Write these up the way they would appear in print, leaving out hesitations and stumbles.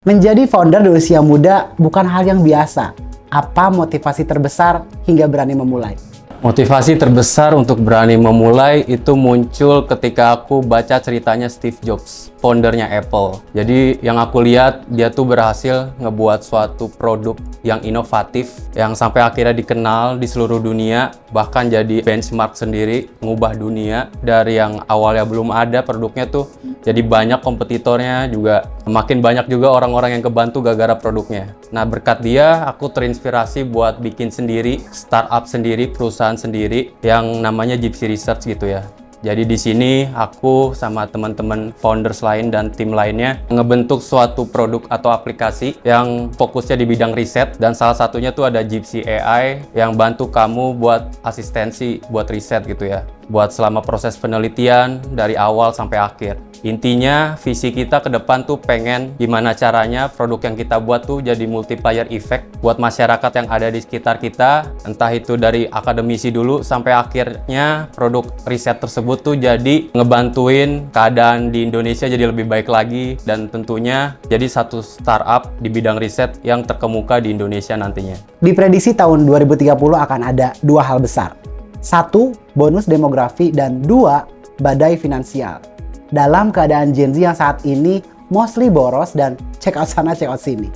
Menjadi founder di usia muda bukan hal yang biasa. Apa motivasi terbesar hingga berani memulai? Motivasi terbesar untuk berani memulai itu muncul ketika aku baca ceritanya Steve Jobs, foundernya Apple. Jadi yang aku lihat, dia tuh berhasil ngebuat suatu produk yang inovatif, yang sampai akhirnya dikenal di seluruh dunia, bahkan jadi benchmark sendiri, ngubah dunia. Dari yang awalnya belum ada produknya tuh, jadi banyak kompetitornya juga, makin banyak juga orang-orang yang kebantu gara-gara produknya. Nah, berkat dia, aku terinspirasi buat bikin sendiri, startup sendiri, perusahaan sendiri yang namanya Gypsy Research gitu ya. Jadi di sini aku sama teman-teman founders lain dan tim lainnya ngebentuk suatu produk atau aplikasi yang fokusnya di bidang riset, dan salah satunya tuh ada Gypsy AI yang bantu kamu buat asistensi buat riset gitu ya. Buat selama proses penelitian dari awal sampai akhir. Intinya visi kita ke depan tuh pengen gimana caranya produk yang kita buat tuh jadi multiplier effect buat masyarakat yang ada di sekitar kita, entah itu dari akademisi dulu sampai akhirnya produk riset tersebut tuh jadi ngebantuin keadaan di Indonesia jadi lebih baik lagi, dan tentunya jadi satu startup di bidang riset yang terkemuka di Indonesia nantinya. Diprediksi tahun 2030 akan ada dua hal besar. Satu, bonus demografi, dan dua, badai finansial. Dalam keadaan Gen Z yang saat ini mostly boros dan check out sana, check out sini,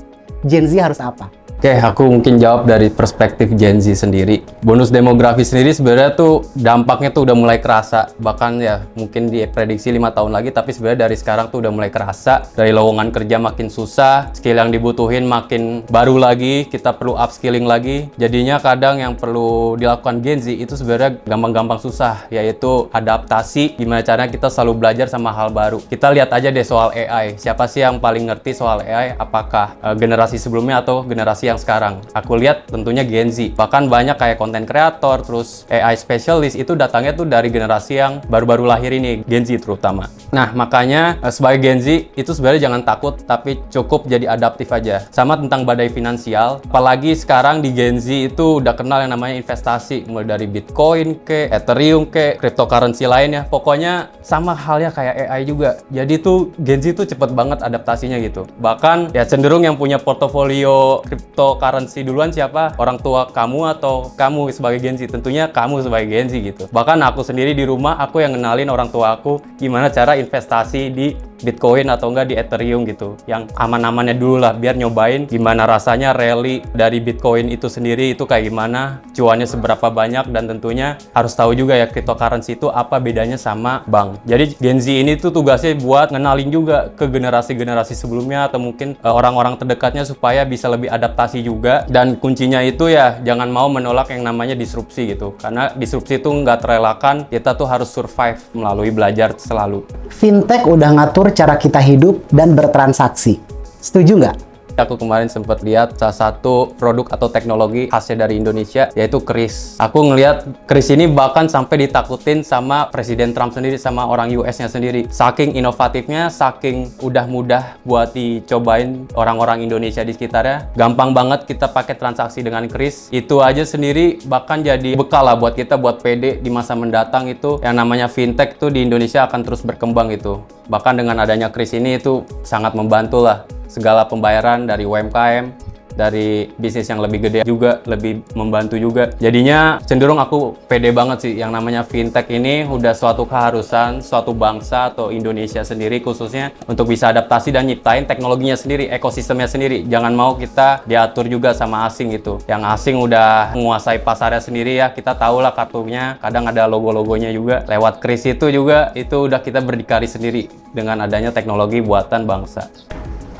Gen Z harus apa? Oke, aku mungkin jawab dari perspektif Gen Z sendiri. Bonus demografi sendiri sebenarnya tuh dampaknya tuh udah mulai kerasa. Bahkan ya mungkin diprediksi 5 tahun lagi, tapi sebenarnya dari sekarang tuh udah mulai kerasa. Dari lowongan kerja makin susah, skill yang dibutuhin makin baru lagi, kita perlu upskilling lagi. Jadinya kadang yang perlu dilakukan Gen Z itu sebenarnya gampang-gampang susah, yaitu adaptasi, gimana caranya kita selalu belajar sama hal baru. Kita lihat aja deh soal AI. Siapa sih yang paling ngerti soal AI? Apakah generasi sebelumnya atau generasi yang sekarang? Aku lihat tentunya Gen Z. Bahkan banyak kayak konten kreator, terus AI specialist itu datangnya tuh dari generasi yang baru-baru lahir ini, Gen Z terutama. Nah, makanya sebagai Gen Z itu sebenarnya jangan takut, tapi cukup jadi adaptif aja. Sama tentang badai finansial, apalagi sekarang di Gen Z itu udah kenal yang namanya investasi, mulai dari Bitcoin ke Ethereum ke cryptocurrency lainnya. Pokoknya sama halnya kayak AI juga. Jadi tuh Gen Z tuh cepet banget adaptasinya gitu. Bahkan ya cenderung yang punya portofolio cryptocurrency duluan siapa? Orang tua kamu atau kamu sebagai Gen Z? Tentunya kamu sebagai Gen Z gitu. Bahkan aku sendiri di rumah, aku yang ngenalin orang tua aku gimana cara investasi di Bitcoin atau enggak di Ethereum gitu. Yang aman-amannya dulu lah, biar nyobain gimana rasanya rally dari Bitcoin itu sendiri itu kayak gimana, cuannya seberapa banyak, dan tentunya harus tahu juga ya cryptocurrency itu apa bedanya sama bank. Jadi Gen Z ini tuh tugasnya buat ngenalin juga ke generasi-generasi sebelumnya atau mungkin orang-orang terdekatnya supaya bisa lebih adaptasi juga, dan kuncinya itu ya jangan mau menolak yang namanya disrupsi gitu, karena disrupsi itu nggak terelakkan, kita tuh harus survive melalui belajar selalu. Fintech udah ngatur cara kita hidup dan bertransaksi. Setuju nggak? Aku kemarin sempat lihat salah satu produk atau teknologi khasnya dari Indonesia, yaitu Kris. Aku ngelihat Kris ini bahkan sampai ditakutin sama Presiden Trump sendiri, sama orang US-nya sendiri. Saking inovatifnya, saking udah mudah buat dicobain orang-orang Indonesia di sekitarnya. Gampang banget kita pakai transaksi dengan Kris. Itu aja sendiri bahkan jadi bekal lah buat kita, buat pede di masa mendatang itu. Yang namanya fintech tuh di Indonesia akan terus berkembang gitu. Bahkan dengan adanya Kris ini itu sangat membantu lah. Segala pembayaran dari UMKM, dari bisnis yang lebih gede juga, lebih membantu juga. Jadinya cenderung aku pede banget sih, yang namanya fintech ini udah suatu keharusan, suatu bangsa atau Indonesia sendiri khususnya untuk bisa adaptasi dan nyiptain teknologinya sendiri, ekosistemnya sendiri. Jangan mau kita diatur juga sama asing gitu. Yang asing udah menguasai pasarnya sendiri ya, kita tahu lah kartunya, kadang ada logo-logonya juga. Lewat Kris itu juga, itu udah kita berdikari sendiri dengan adanya teknologi buatan bangsa.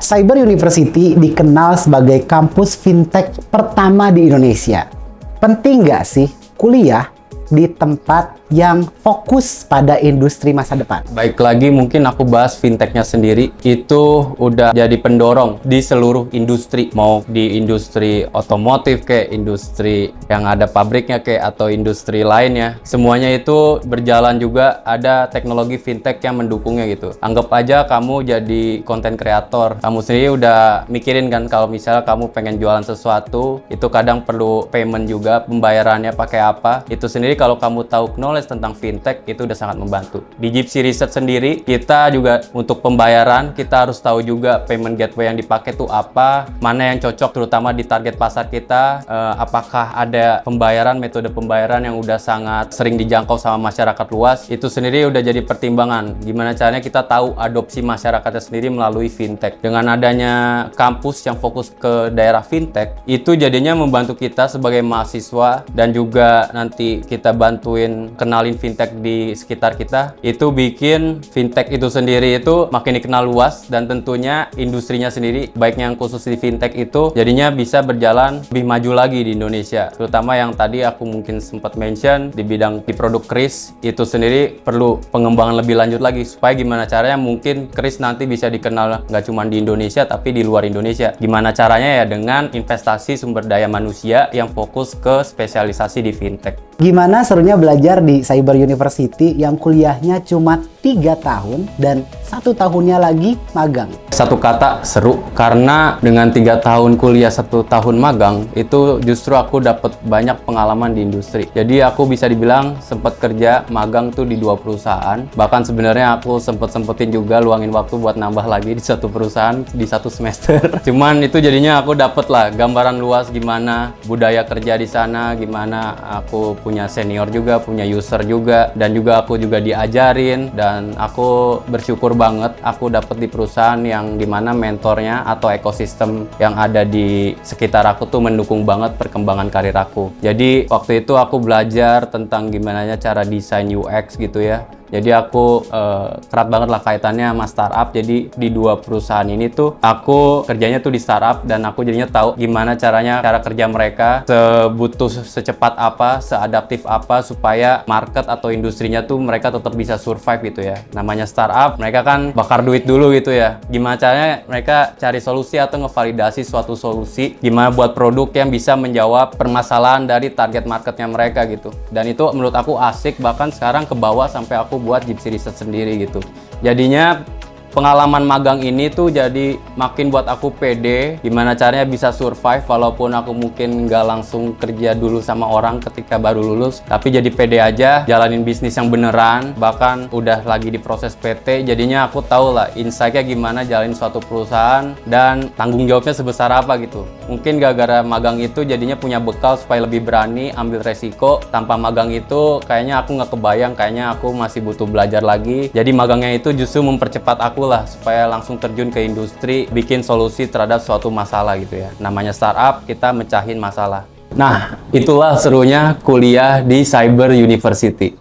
Cyber University dikenal sebagai kampus fintech pertama di Indonesia. Penting nggak sih kuliah di tempat yang fokus pada industri masa depan? Baik lagi mungkin aku bahas fintechnya sendiri, itu udah jadi pendorong di seluruh industri, mau di industri otomotif kayak industri yang ada pabriknya kayak atau industri lainnya, semuanya itu berjalan juga ada teknologi fintech yang mendukungnya gitu. Anggap aja kamu jadi konten kreator, kamu sendiri udah mikirin kan kalau misalnya kamu pengen jualan sesuatu, itu kadang perlu payment juga, pembayarannya pakai apa, itu sendiri kalau kamu tahu knowledge tentang fintech itu udah sangat membantu. Di Gypsy Research sendiri kita juga untuk pembayaran kita harus tahu juga payment gateway yang dipakai itu apa, mana yang cocok terutama di target pasar kita, apakah ada pembayaran, metode pembayaran yang udah sangat sering dijangkau sama masyarakat luas. Itu sendiri udah jadi pertimbangan gimana caranya kita tahu adopsi masyarakatnya sendiri melalui fintech. Dengan adanya kampus yang fokus ke daerah fintech, itu jadinya membantu kita sebagai mahasiswa dan juga nanti kita bantuin kenalin fintech di sekitar kita. Itu bikin fintech itu sendiri itu makin dikenal luas dan tentunya industrinya sendiri, baiknya yang khusus di fintech itu jadinya bisa berjalan lebih maju lagi di Indonesia. Terutama yang tadi aku mungkin sempat mention di bidang di produk kris itu sendiri perlu pengembangan lebih lanjut lagi supaya gimana caranya mungkin kris nanti bisa dikenal nggak cuma di Indonesia tapi di luar Indonesia. Gimana caranya ya dengan investasi sumber daya manusia yang fokus ke spesialisasi di fintech. Gimana serunya belajar di Cyber University yang kuliahnya cuma 3 tahun dan 1 tahunnya lagi magang? Satu kata, seru. Karena dengan 3 tahun kuliah 1 tahun magang, itu justru aku dapat banyak pengalaman di industri. Jadi aku bisa dibilang sempat kerja magang tuh di 2 perusahaan. Bahkan sebenarnya aku sempetin juga luangin waktu buat nambah lagi di 1 perusahaan di 1 semester. Cuman itu jadinya aku dapet lah gambaran luas gimana budaya kerja di sana, gimana aku punya senior juga, punya user juga, dan juga aku juga diajarin. Dan aku bersyukur banget aku dapet di perusahaan yang dimana mentornya atau ekosistem yang ada di sekitar aku tuh mendukung banget perkembangan karir aku. Jadi waktu itu aku belajar tentang gimana cara desain UX gitu ya. Jadi aku erat banget lah kaitannya sama startup. Jadi di 2 perusahaan ini tuh aku kerjanya tuh di startup dan aku jadinya tahu gimana cara kerja mereka, sebutuh secepat apa, seadaptif apa supaya market atau industrinya tuh mereka tetap bisa survive gitu ya. Namanya startup, mereka kan bakar duit dulu gitu ya. Gimana caranya mereka cari solusi atau ngevalidasi suatu solusi, gimana buat produk yang bisa menjawab permasalahan dari target marketnya mereka gitu. Dan itu menurut aku asik, bahkan sekarang ke bawah sampai aku buat Gypsy Research sendiri gitu. Jadinya pengalaman magang ini tuh jadi makin buat aku pede gimana caranya bisa survive walaupun aku mungkin nggak langsung kerja dulu sama orang ketika baru lulus, tapi jadi pede aja jalanin bisnis yang beneran, bahkan udah lagi di proses PT. Jadinya aku tahu lah insight-nya gimana jalanin suatu perusahaan dan tanggung jawabnya sebesar apa gitu. Mungkin gara-gara magang itu jadinya punya bekal supaya lebih berani ambil resiko. Tanpa magang itu kayaknya aku nggak kebayang, kayaknya aku masih butuh belajar lagi. Jadi magangnya itu justru mempercepat aku lah supaya langsung terjun ke industri, bikin solusi terhadap suatu masalah gitu ya. Namanya startup, kita mecahin masalah. Nah, itulah serunya kuliah di Cyber University.